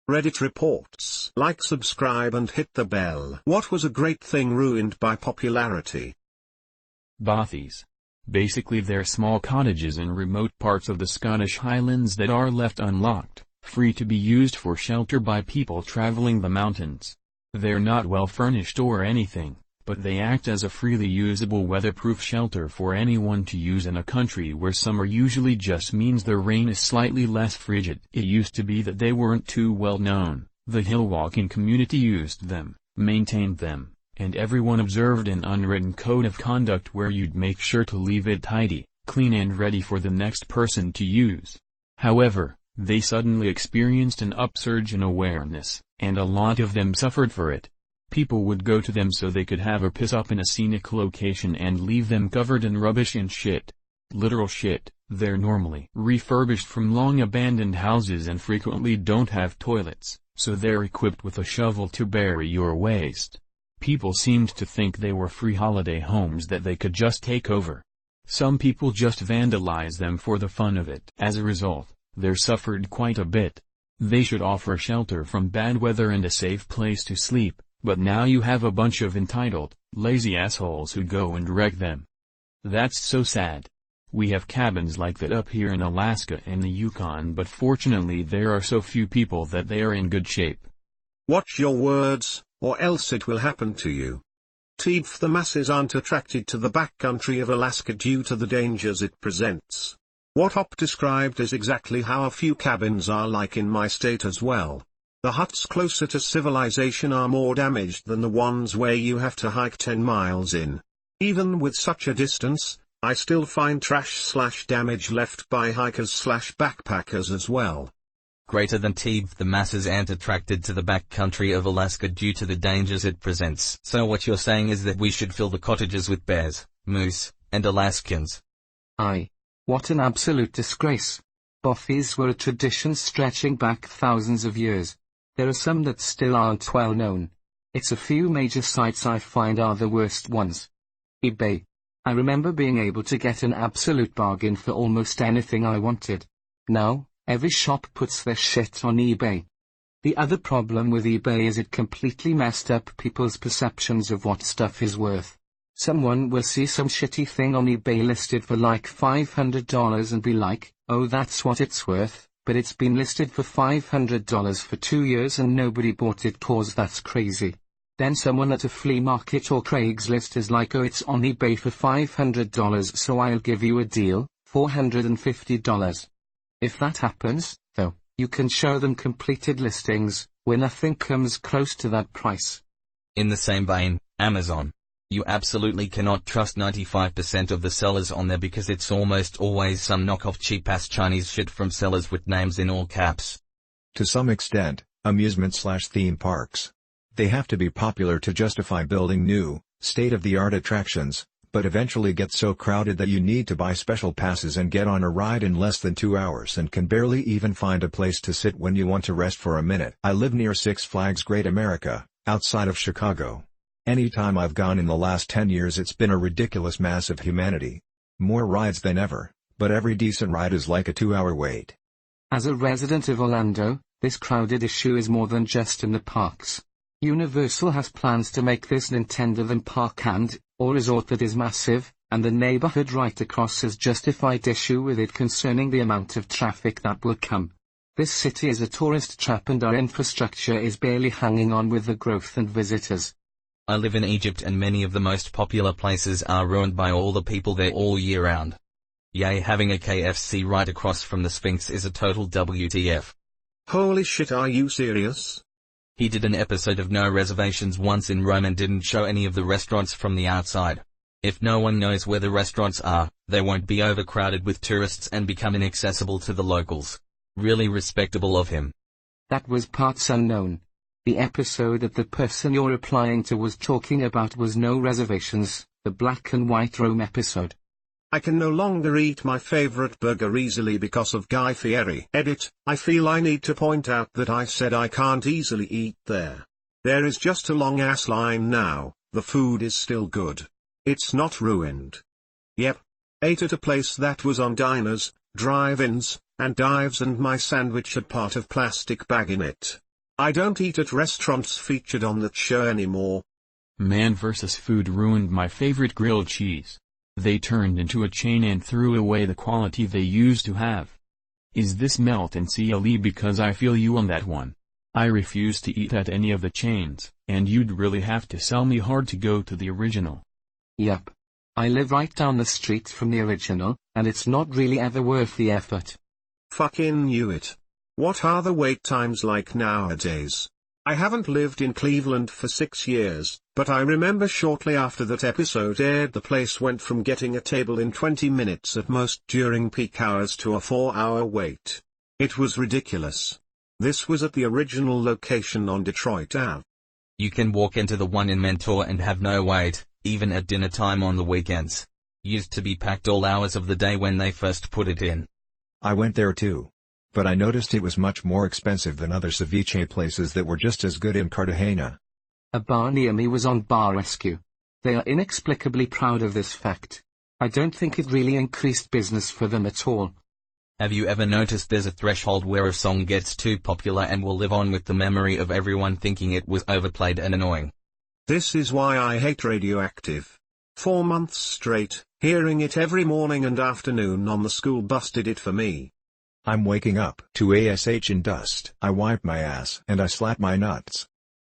Reddit reports. Like, subscribe and hit the bell. What was a great thing ruined by popularity? Bothies. Basically they're small cottages in remote parts of the Scottish Highlands that are left unlocked, free to be used for shelter by people traveling the mountains. They're not well furnished or anything, but they act as a freely usable weatherproof shelter for anyone to use in a country where summer usually just means the rain is slightly less frigid. It used to be that they weren't too well known. The hill walking community used them, maintained them, and everyone observed an unwritten code of conduct where you'd make sure to leave it tidy, clean and ready for the next person to use. However, they suddenly experienced an upsurge in awareness, and a lot of them suffered for it. People would go to them so they could have a piss up in a scenic location and leave them covered in rubbish and shit. Literal shit. They're normally refurbished from long abandoned houses and frequently don't have toilets, so they're equipped with a shovel to bury your waste. People seemed to think they were free holiday homes that they could just take over. Some people just vandalize them for the fun of it. As a result, they're suffered quite a bit. They should offer shelter from bad weather and a safe place to sleep, but now you have a bunch of entitled, lazy assholes who go and wreck them. That's so sad. We have cabins like that up here in Alaska and the Yukon, but fortunately there are so few people that they are in good shape. Watch your words, or else it will happen to you. The masses aren't attracted to the backcountry of Alaska due to the dangers it presents. What Hop described is exactly how a few cabins are like in my state as well. The huts closer to civilization are more damaged than the ones where you have to hike 10 miles in. Even with such a distance, I still find trash/damage left by hikers/backpackers as well. Greater than the masses aren't attracted to the backcountry of Alaska due to the dangers it presents. So what you're saying is that we should fill the cottages with bears, moose, and Alaskans. Aye. What an absolute disgrace. Bothies were a tradition stretching back thousands of years. There are some that still aren't well known. It's a few major sites I find are the worst ones. eBay. I remember being able to get an absolute bargain for almost anything I wanted. Now, every shop puts their shit on eBay. The other problem with eBay is it completely messed up people's perceptions of what stuff is worth. Someone will see some shitty thing on eBay listed for like $500 and be like, oh, that's what it's worth, but it's been listed for $500 for 2 years and nobody bought it cause that's crazy. Then someone at a flea market or Craigslist is like, oh, it's on eBay for $500 so I'll give you a deal, $450. If that happens, though, you can show them completed listings, where nothing comes close to that price. In the same vein, Amazon. You absolutely cannot trust 95% of the sellers on there because it's almost always some knockoff cheap-ass Chinese shit from sellers with names in all caps. To some extent, amusement/theme parks. They have to be popular to justify building new, state-of-the-art attractions, but eventually get so crowded that you need to buy special passes and get on a ride in less than 2 hours and can barely even find a place to sit when you want to rest for a minute. I live near Six Flags Great America, outside of Chicago. Anytime I've gone in the last 10 years it's been a ridiculous mass of humanity. More rides than ever, but every decent ride is like a 2-hour wait. As a resident of Orlando, this crowded issue is more than just in the parks. Universal has plans to make this Nintendo theme park or resort that is massive, and the neighborhood right across has justified issue with it concerning the amount of traffic that will come. This city is a tourist trap and our infrastructure is barely hanging on with the growth and visitors. I live in Egypt and many of the most popular places are ruined by all the people there all year round. Yay, having a KFC right across from the Sphinx is a total WTF. Holy shit, are you serious? He did an episode of No Reservations once in Rome and didn't show any of the restaurants from the outside. If no one knows where the restaurants are, they won't be overcrowded with tourists and become inaccessible to the locals. Really respectable of him. That was parts unknown. The episode that the person you're replying to was talking about was No Reservations, the black and white Rome episode. I can no longer eat my favorite burger easily because of Guy Fieri. Edit, I feel I need to point out that I said I can't easily eat there. There is just a long ass line now, the food is still good. It's not ruined. Yep. Ate at a place that was on diners, drive-ins, and dives and my sandwich had part of plastic bag in it. I don't eat at restaurants featured on that show anymore. Man vs. Food ruined my favorite grilled cheese. They turned into a chain and threw away the quality they used to have. Is this melt and CLE? Because I feel you on that one. I refuse to eat at any of the chains, and you'd really have to sell me hard to go to the original. Yup. I live right down the street from the original, and it's not really ever worth the effort. Fucking knew it. What are the wait times like nowadays? I haven't lived in Cleveland for 6 years, but I remember shortly after that episode aired the place went from getting a table in 20 minutes at most during peak hours to a 4-hour wait. It was ridiculous. This was at the original location on Detroit Ave. You can walk into the one in Mentor and have no wait, even at dinner time on the weekends. Used to be packed all hours of the day when they first put it in. I went there too. But I noticed it was much more expensive than other ceviche places that were just as good in Cartagena. A bar near me was on bar rescue. They are inexplicably proud of this fact. I don't think it really increased business for them at all. Have you ever noticed there's a threshold where a song gets too popular and will live on with the memory of everyone thinking it was overplayed and annoying? This is why I hate Radioactive. 4 months straight, hearing it every morning and afternoon on the school bus did it for me. I'm waking up to ASH in dust. I wipe my ass and I slap my nuts.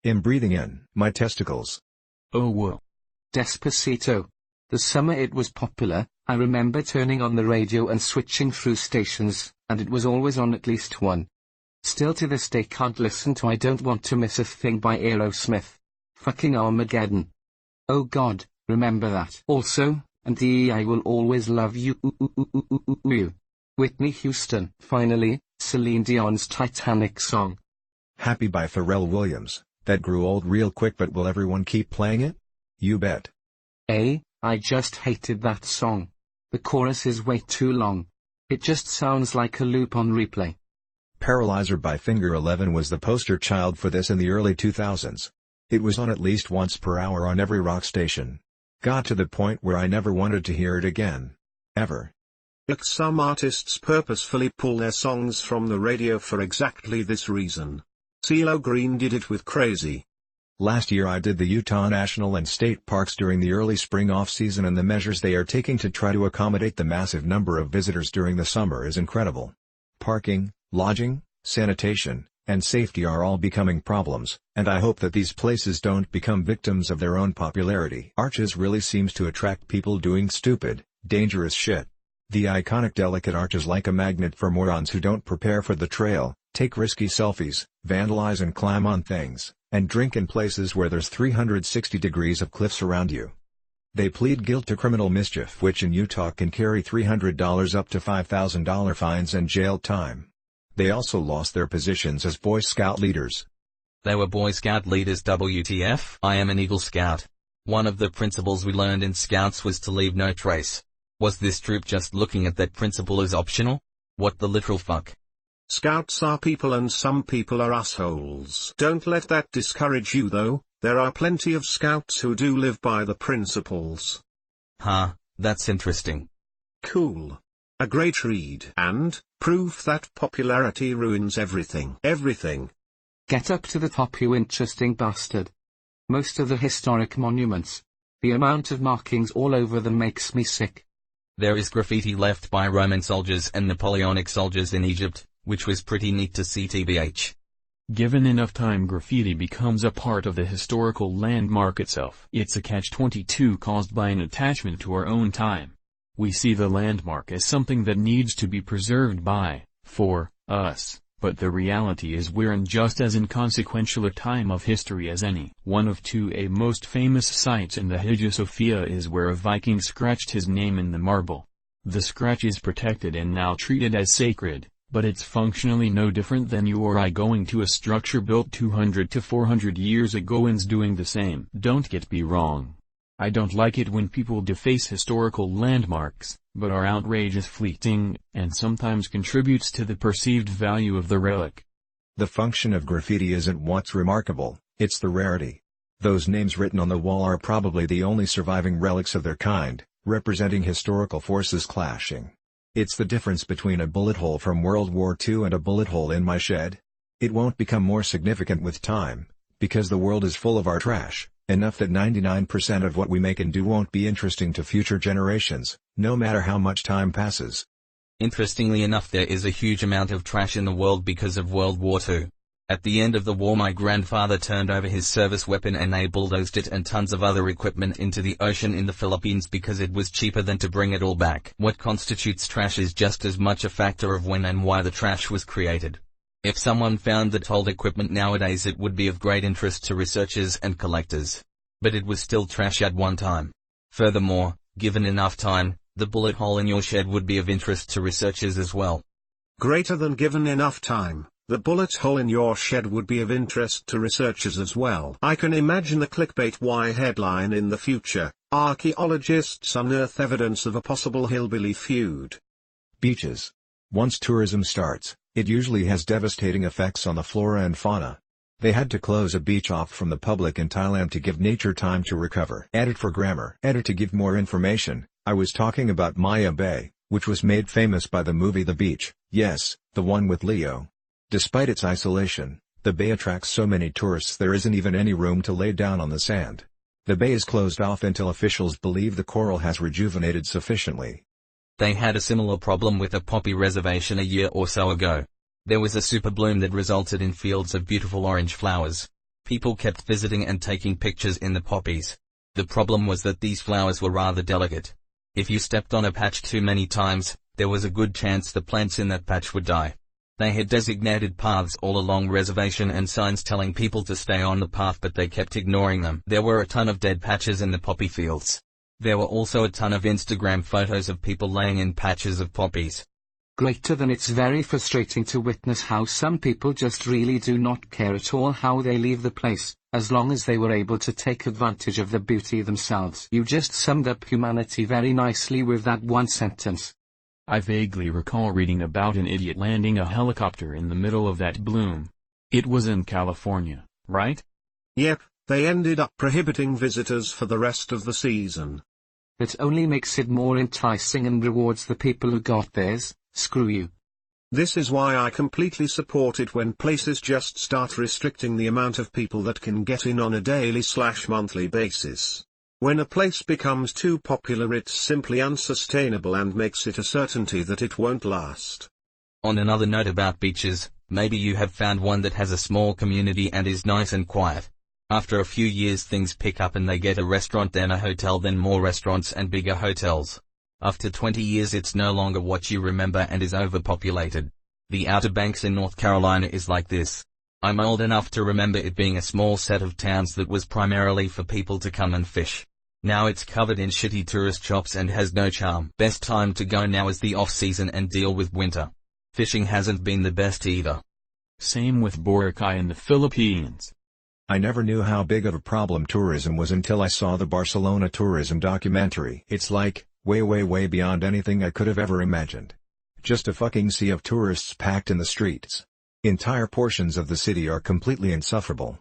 I'm breathing in my testicles. Oh whoa. Despacito. The summer it was popular, I remember turning on the radio and switching through stations, and it was always on at least one. Still to this day can't listen to I Don't Want to Miss a Thing by Aerosmith. Fucking Armageddon. Oh god, remember that. Also, and I Will Always Love You. Whitney Houston. Finally, Celine Dion's Titanic song. Happy by Pharrell Williams. That grew old real quick, but will everyone keep playing it? You bet. I just hated that song. The chorus is way too long. It just sounds like a loop on replay. Paralyzer by Finger 11 was the poster child for this in the early 2000s. It was on at least once per hour on every rock station. Got to the point where I never wanted to hear it again. Ever. Some artists purposefully pull their songs from the radio for exactly this reason. CeeLo Green did it with Crazy. Last year I did the Utah National and State Parks during the early spring off-season, and the measures they are taking to try to accommodate the massive number of visitors during the summer is incredible. Parking, lodging, sanitation, and safety are all becoming problems, and I hope that these places don't become victims of their own popularity. Arches really seems to attract people doing stupid, dangerous shit. The iconic delicate arch is like a magnet for morons who don't prepare for the trail, take risky selfies, vandalize and climb on things, and drink in places where there's 360 degrees of cliffs around you. They plead guilt to criminal mischief, which in Utah can carry $300 up to $5,000 fines and jail time. They also lost their positions as Boy Scout leaders. They were Boy Scout leaders. WTF? I am an Eagle Scout. One of the principles we learned in Scouts was to leave no trace. Was this troop just looking at that principle as optional? What the literal fuck? Scouts are people and some people are assholes. Don't let that discourage you though, there are plenty of Scouts who do live by the principles. Huh, that's interesting. Cool. A great read and proof that popularity ruins everything. Everything. Get up to the top, you interesting bastard. Most of the historic monuments. The amount of markings all over them makes me sick. There is graffiti left by Roman soldiers and Napoleonic soldiers in Egypt, which was pretty neat to see tbh. Given enough time, graffiti becomes a part of the historical landmark itself. It's a catch-22 caused by an attachment to our own time. We see the landmark as something that needs to be preserved by, for, us, but the reality is we're in just as inconsequential a time of history as any. One of a most famous sites in the Hagia Sophia is where a Viking scratched his name in the marble. The scratch is protected and now treated as sacred, but it's functionally no different than you or I going to a structure built 200 to 400 years ago and's doing the same. Don't get me wrong. I don't like it when people deface historical landmarks, but our outrage is fleeting, and sometimes contributes to the perceived value of the relic. The function of graffiti isn't what's remarkable, it's the rarity. Those names written on the wall are probably the only surviving relics of their kind, representing historical forces clashing. It's the difference between a bullet hole from World War II and a bullet hole in my shed. It won't become more significant with time, because the world is full of our trash, enough that 99% of what we make and do won't be interesting to future generations, no matter how much time passes. Interestingly enough, there is a huge amount of trash in the world because of World War II. At the end of the war, my grandfather turned over his service weapon and they bulldozed it and tons of other equipment into the ocean in the Philippines because it was cheaper than to bring it all back. What constitutes trash is just as much a factor of when and why the trash was created. If someone found that old equipment nowadays, it would be of great interest to researchers and collectors. But it was still trash at one time. Furthermore, given enough time, the bullet hole in your shed would be of interest to researchers as well. Greater than given enough time. The bullet hole in your shed would be of interest to researchers as well. I can imagine the clickbait Y headline in the future: archaeologists unearth evidence of a possible hillbilly feud. Beaches. Once tourism starts, it usually has devastating effects on the flora and fauna. They had to close a beach off from the public in Thailand to give nature time to recover. Edit for grammar. Edit to give more information. I was talking about Maya Bay, which was made famous by the movie The Beach. Yes, the one with Leo. Despite its isolation, the bay attracts so many tourists there isn't even any room to lay down on the sand. The bay is closed off until officials believe the coral has rejuvenated sufficiently. They had a similar problem with a poppy reservation a year or so ago. There was a super bloom that resulted in fields of beautiful orange flowers. People kept visiting and taking pictures in the poppies. The problem was that these flowers were rather delicate. If you stepped on a patch too many times, there was a good chance the plants in that patch would die. They had designated paths all along reservation and signs telling people to stay on the path, but they kept ignoring them. There were a ton of dead patches in the poppy fields. There were also a ton of Instagram photos of people laying in patches of poppies. Greater than it's very frustrating to witness how some people just really do not care at all how they leave the place, as long as they were able to take advantage of the beauty themselves. You just summed up humanity very nicely with that one sentence. I vaguely recall reading about an idiot landing a helicopter in the middle of that bloom. It was in California, right? Yep, they ended up prohibiting visitors for the rest of the season. That only makes it more enticing and rewards the people who got theirs. Screw you. This is why I completely support it when places just start restricting the amount of people that can get in on a daily/monthly basis. When a place becomes too popular, it's simply unsustainable and makes it a certainty that it won't last. On another note about beaches, maybe you have found one that has a small community and is nice and quiet. After a few years things pick up and they get a restaurant, then a hotel, then more restaurants and bigger hotels. After 20 years it's no longer what you remember and is overpopulated. The Outer Banks in North Carolina is like this. I'm old enough to remember it being a small set of towns that was primarily for people to come and fish. Now it's covered in shitty tourist shops and has no charm. Best time to go now is the off-season and deal with winter. Fishing hasn't been the best either. Same with Boracay in the Philippines. I never knew how big of a problem tourism was until I saw the Barcelona tourism documentary. It's like, way beyond anything I could have ever imagined. Just a fucking sea of tourists packed in the streets. Entire portions of the city are completely insufferable.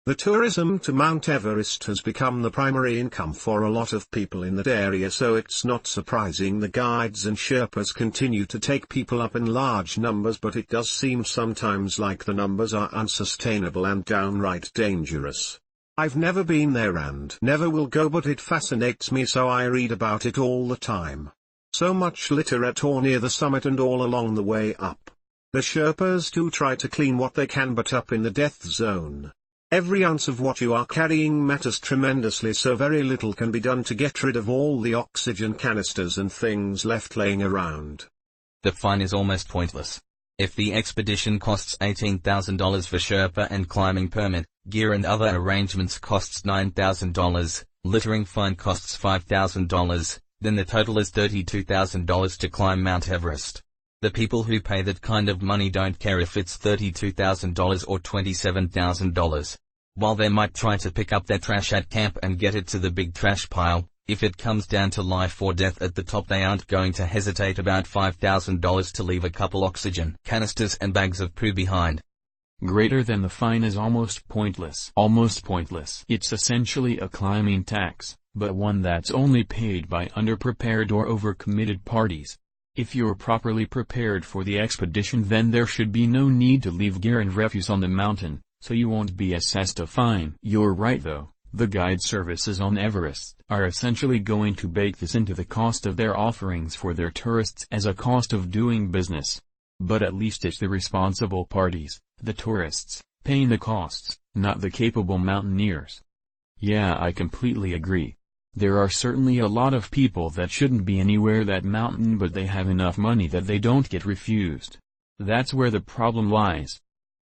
The tourism to Mount Everest has become the primary income for a lot of people in that area, so it's not surprising the guides and Sherpas continue to take people up in large numbers, but it does seem sometimes like the numbers are unsustainable and downright dangerous. I've never been there and never will go, but it fascinates me, so I read about it all the time. So much litter at or near the summit and all along the way up. The Sherpas do try to clean what they can, but up in the death zone, every ounce of what you are carrying matters tremendously, so very little can be done to get rid of all the oxygen canisters and things left laying around. The fine is almost pointless. If the expedition costs $18,000 for Sherpa and climbing permit, gear and other arrangements costs $9,000, littering fine costs $5,000, then the total is $32,000 to climb Mount Everest. The people who pay that kind of money don't care if it's $32,000 or $27,000. While they might try to pick up their trash at camp and get it to the big trash pile, if it comes down to life or death at the top, they aren't going to hesitate about $5,000 to leave a couple oxygen canisters and bags of poo behind. Greater than the fine is almost pointless. Almost pointless. It's essentially a climbing tax, but one that's only paid by underprepared or overcommitted parties. If you're properly prepared for the expedition, then there should be no need to leave gear and refuse on the mountain, so you won't be assessed a fine. You're right though, the guide services on Everest are essentially going to bake this into the cost of their offerings for their tourists as a cost of doing business. But at least it's the responsible parties, the tourists, paying the costs, not the capable mountaineers. Yeah, I completely agree. There are certainly a lot of people that shouldn't be anywhere that mountain, but they have enough money that they don't get refused. That's where the problem lies.